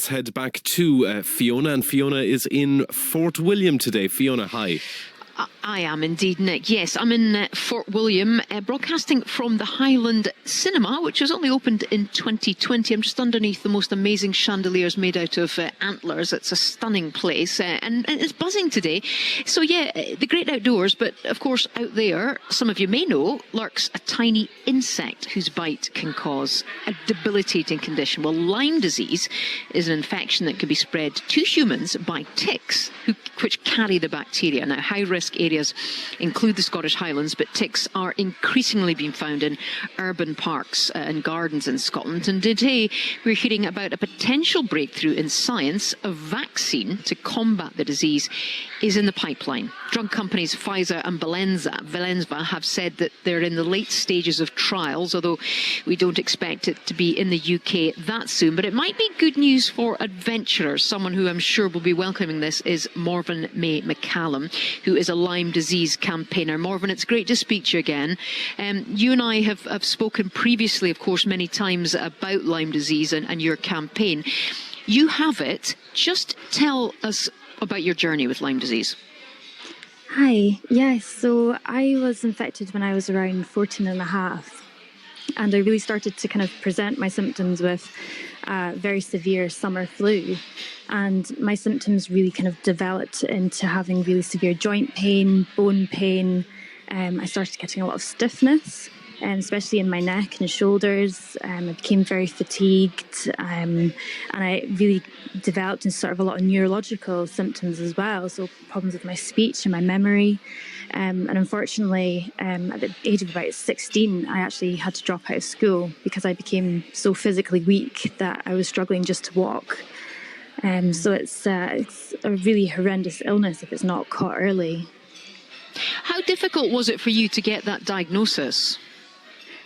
Let's head back to Fiona, and Fiona is in Fort William today. Fiona, hi. I am indeed, Nick. Yes, I'm in Fort William, broadcasting from the Highland Cinema, which was only opened in 2020. I'm just underneath the most amazing chandeliers made out of antlers. It's a stunning place, and it's buzzing today. So yeah, the great outdoors, but of course out there, some of you may know, lurks a tiny insect whose bite can cause a debilitating condition. Well, Lyme disease is an infection that can be spread to humans by ticks, which carry the bacteria. Now, high-risk areas include the Scottish Highlands, but ticks are increasingly being found in urban parks and gardens in Scotland. And today we're hearing about a potential breakthrough in science. A vaccine to combat the disease is in the pipeline. Drug companies Pfizer and Valensva have said that they're in the late stages of trials, although we don't expect it to be in the UK that soon. But it might be good news for adventurers. Someone who I'm sure will be welcoming this is Morven-May MacCallum, who is a Lyme disease campaigner. Morven, it's great to speak to you again. You and I have spoken previously, of course, many times about Lyme disease and your campaign. You have it. Just tell us about your journey with Lyme disease. Hi. Yes, so I was infected when I was around 14 and a half. And I really started to kind of present my symptoms with very severe summer flu. And my symptoms really kind of developed into having really severe joint pain, bone pain. I started getting a lot of stiffness, especially in my neck and shoulders. I became very fatigued, and I really developed in sort of a lot of neurological symptoms as well. So problems with my speech and my memory. And unfortunately, at the age of about 16, I actually had to drop out of school because I became so physically weak that I was struggling just to walk. So it's a really horrendous illness if it's not caught early. How difficult was it for you to get that diagnosis?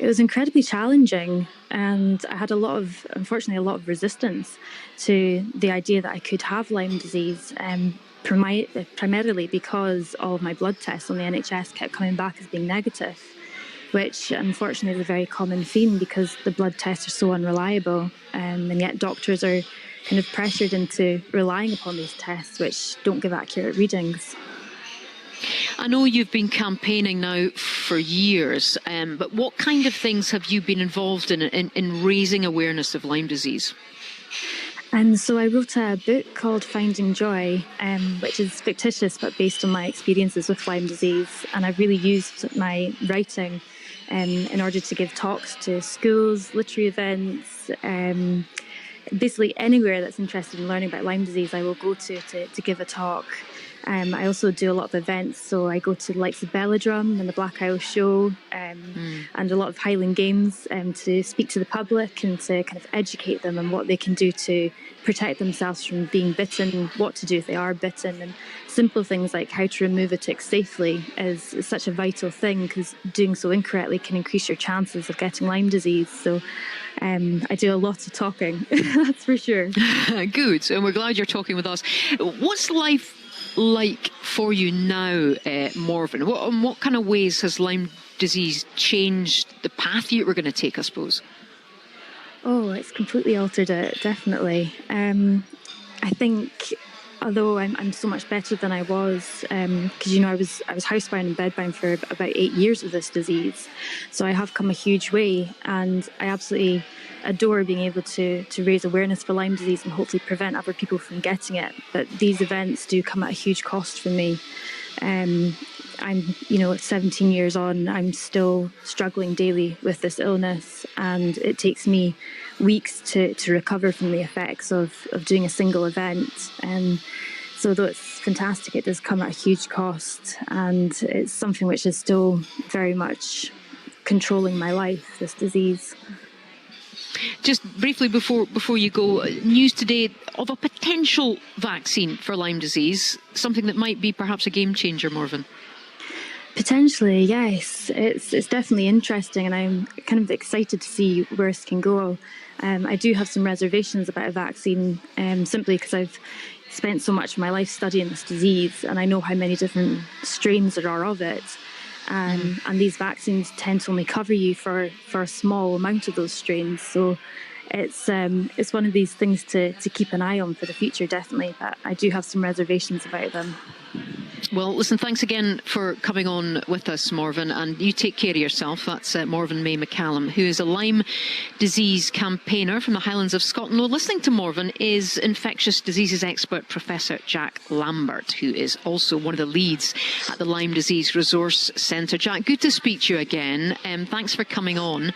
It was incredibly challenging, and I had unfortunately, a lot of resistance to the idea that I could have Lyme disease. Primarily because all of my blood tests on the NHS kept coming back as being negative, which unfortunately is a very common theme because the blood tests are so unreliable, and yet doctors are kind of pressured into relying upon these tests which don't give accurate readings. I know you've been campaigning now for years, but what kind of things have you been involved in raising awareness of Lyme disease? And so I wrote a book called Finding Joy, which is fictitious but based on my experiences with Lyme disease. And I've really used my writing in order to give talks to schools, literary events, basically anywhere that's interested in learning about Lyme disease, I will go to give a talk. I also do a lot of events, so I go to the likes of Belladrum and the Black Isle Show, and a lot of Highland Games to speak to the public and to kind of educate them on what they can do to protect themselves from being bitten, what to do if they are bitten, and simple things like how to remove a tick safely is such a vital thing because doing so incorrectly can increase your chances of getting Lyme disease. So I do a lot of talking, that's for sure. Good, and we're glad you're talking with us. What's life like for you now, Morven? What kind of ways has Lyme disease changed the path you were going to take, I suppose? Oh, it's completely altered it, definitely. I think, although I'm so much better than I was, because I was housebound and bedbound for about 8 years with this disease, so I have come a huge way, and I absolutely adore being able to raise awareness for Lyme disease and hopefully prevent other people from getting it. But these events do come at a huge cost for me. I'm 17 years on, I'm still struggling daily with this illness, and it takes me weeks to recover from the effects of doing a single event. So though it's fantastic, it does come at a huge cost, and it's something which is still very much controlling my life, this disease. Just briefly before you go, news today of a potential vaccine for Lyme disease, something that might be perhaps a game changer, Morven. Potentially, yes. It's definitely interesting, and I'm kind of excited to see where this can go. I do have some reservations about a vaccine, simply because I've spent so much of my life studying this disease, and I know how many different strains there are of it. And these vaccines tend to only cover you for a small amount of those strains. So it's one of these things to keep an eye on for the future, definitely. But I do have some reservations about them. Well, listen, thanks again for coming on with us, Morven, and you take care of yourself. That's Morven-May MacCallum, who is a Lyme disease campaigner from the Highlands of Scotland. Well, listening to Morven is infectious diseases expert Professor Jack Lambert, who is also one of the leads at the Lyme Disease Resource Centre. Jack, good to speak to you again. Thanks for coming on.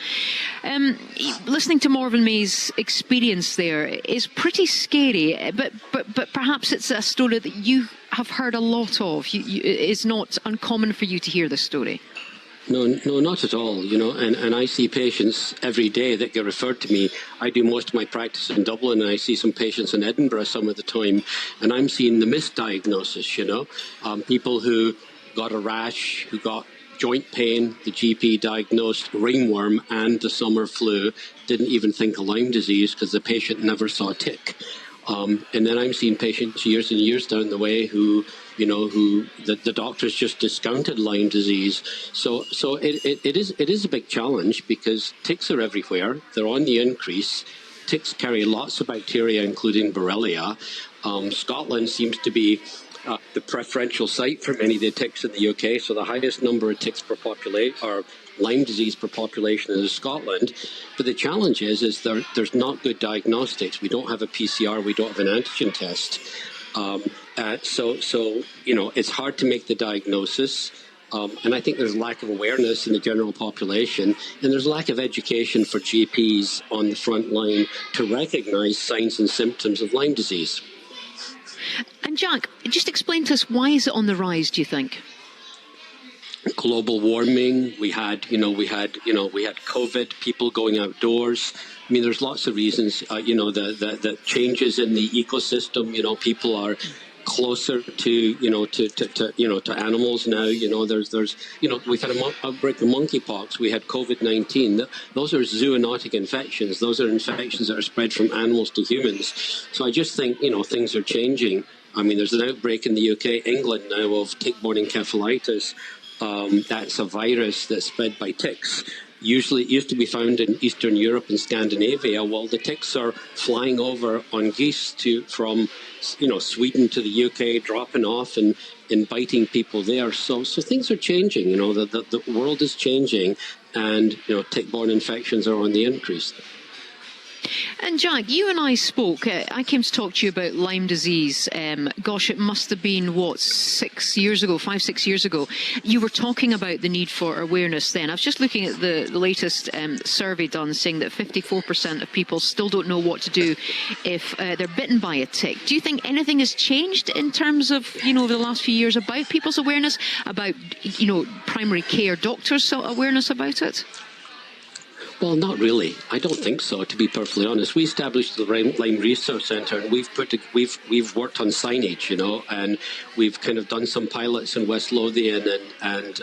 Listening to Morven-May's experience there is pretty scary, but perhaps it's a story that you have heard a lot of. It's not uncommon for you to hear this story. No, not at all. And I see patients every day that get referred to me. I do most of my practice in Dublin, and I see some patients in Edinburgh some of the time, and I'm seeing the misdiagnosis. People who got a rash, who got joint pain, the GP diagnosed ringworm and the summer flu, didn't even think of Lyme disease because the patient never saw a tick. And then I'm seeing patients years and years down the way who the doctors just discounted Lyme disease. So it is a big challenge because ticks are everywhere. They're on the increase. Ticks carry lots of bacteria, including Borrelia. Scotland seems to be the preferential site for many of the ticks in the UK. So the highest number of ticks per population, or Lyme disease per population, is Scotland. But the challenge is there's not good diagnostics. We don't have a PCR. We don't have an antigen test. So it's hard to make the diagnosis. And I think there's a lack of awareness in the general population, and there's a lack of education for GPs on the front line to recognize signs and symptoms of Lyme disease. And Jack, just explain to us, why is it on the rise, do you think? Global warming. We had COVID, people going outdoors. I mean, there's lots of reasons. The changes in the ecosystem. People are closer to animals now. We've had an outbreak of monkeypox. We had COVID-19. Those are zoonotic infections. Those are infections that are spread from animals to humans. So I just think things are changing. I mean, there's an outbreak in the UK, England now, of tick-borne encephalitis. That's a virus that's spread by ticks. Usually it used to be found in Eastern Europe and Scandinavia. Well, the ticks are flying over on geese from Sweden to the UK, dropping off and biting people there. So things are changing. The world is changing, and tick-borne infections are on the increase. And Jack, you and I spoke. I came to talk to you about Lyme disease. It must have been, 5-6 years ago. You were talking about the need for awareness then. I was just looking at the latest survey done, saying that 54% of people still don't know what to do if they're bitten by a tick. Do you think anything has changed in terms of, over the last few years about people's awareness, about, primary care doctors' awareness about it? Well, not really. I don't think so, to be perfectly honest. We established the Lyme Research Centre, and we've worked on signage, and we've kind of done some pilots in West Lothian and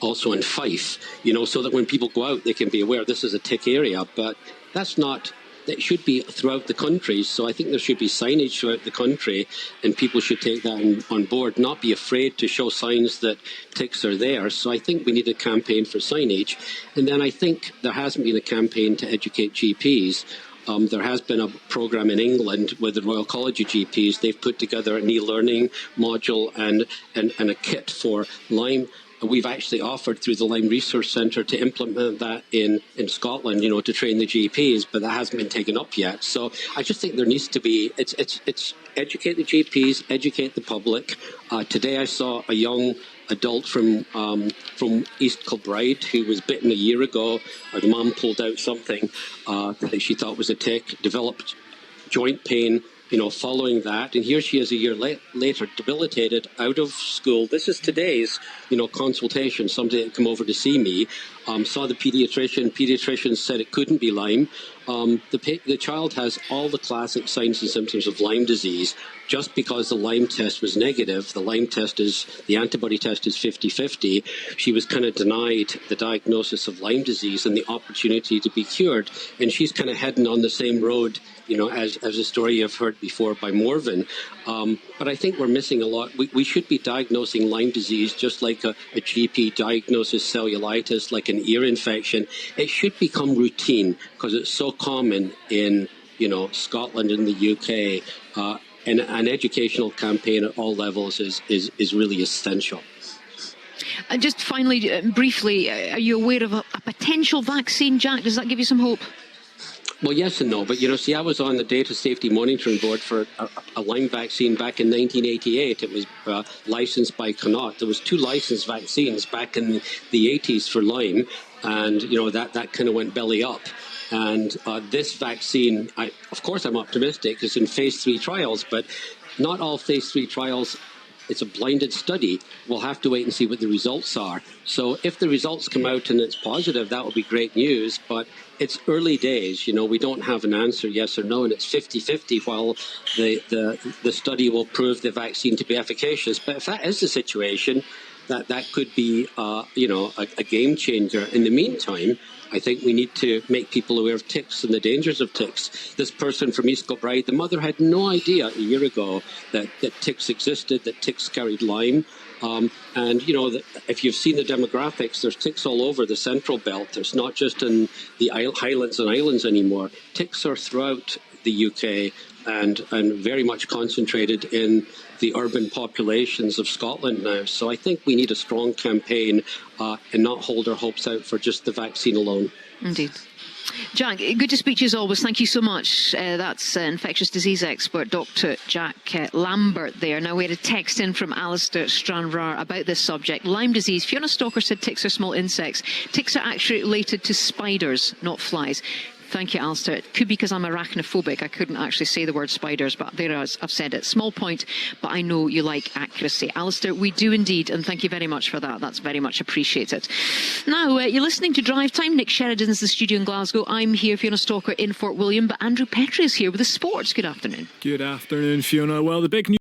also in Fife, so that when people go out, they can be aware this is a tick area. But that's not. That should be throughout the country. So I think there should be signage throughout the country, and people should take that on board, not be afraid to show signs that ticks are there. So I think we need a campaign for signage. And then I think there hasn't been a campaign to educate GPs. There has been a program in England with the Royal College of GPs. They've put together an e-learning module and a kit for Lyme. We've actually offered through the Lyme Research Centre to implement that in Scotland, to train the GPs, but that hasn't been taken up yet. So I just think there needs to be, it's educate the GPs, educate the public. Today I saw a young adult from East Kilbride who was bitten a year ago. The mum pulled out something that she thought was a tick, developed joint pain, following that. And here she is a year later, debilitated, out of school. This is today's, consultation. Somebody had come over to see me, saw the pediatrician. Pediatrician said it couldn't be Lyme. The child has all the classic signs and symptoms of Lyme disease. Just because the Lyme test was negative, the antibody test is 50-50, she was kind of denied the diagnosis of Lyme disease and the opportunity to be cured. And she's kind of heading on the same road, as the story you've heard before by Morven. But I think we're missing a lot. We should be diagnosing Lyme disease just like a GP diagnoses cellulitis, like an ear infection. It should become routine because it's so common in Scotland and the UK. And an educational campaign at all levels is really essential. And just finally, briefly, are you aware of a potential vaccine, Jack? Does that give you some hope? Well, yes and no. But, I was on the Data Safety Monitoring Board for a Lyme vaccine back in 1988. It was licensed by Connaught. There was 2 licensed vaccines back in the 80s for Lyme. And, that kind of went belly up. And this vaccine, of course, I'm optimistic. It's in phase 3 trials, but not all phase 3 trials. It's a blinded study. We'll have to wait and see what the results are. So if the results come out and it's positive, that will be great news. But it's early days. We don't have an answer, yes or no, and it's 50-50 while the study will prove the vaccine to be efficacious. But if that is the situation, that could be, a game changer. In the meantime, I think we need to make people aware of ticks and the dangers of ticks. This person from East Kilbride, the mother had no idea a year ago that ticks existed, that ticks carried Lyme. If you've seen the demographics, there's ticks all over the central belt. There's not just in the highlands and islands anymore. Ticks are throughout the UK and very much concentrated in the urban populations of Scotland now. So I think we need a strong campaign and not hold our hopes out for just the vaccine alone. Indeed. Jack, good to speak to you as always. Thank you so much. That's infectious disease expert Dr. Jack Lambert there. Now, we had a text in from Alistair Stranraer about this subject. Lyme disease. Fiona Stalker said ticks are small insects. Ticks are actually related to spiders, not flies. Thank you, Alistair. It could be because I'm arachnophobic. I couldn't actually say the word spiders, but there I've said it. Small point, but I know you like accuracy. Alistair, we do indeed, and thank you very much for that. That's very much appreciated. Now, you're listening to Drive Time. Nick Sheridan's the studio in Glasgow. I'm here, Fiona Stalker, in Fort William, but Andrew Petrie is here with the sports. Good afternoon. Good afternoon, Fiona. Well, the big news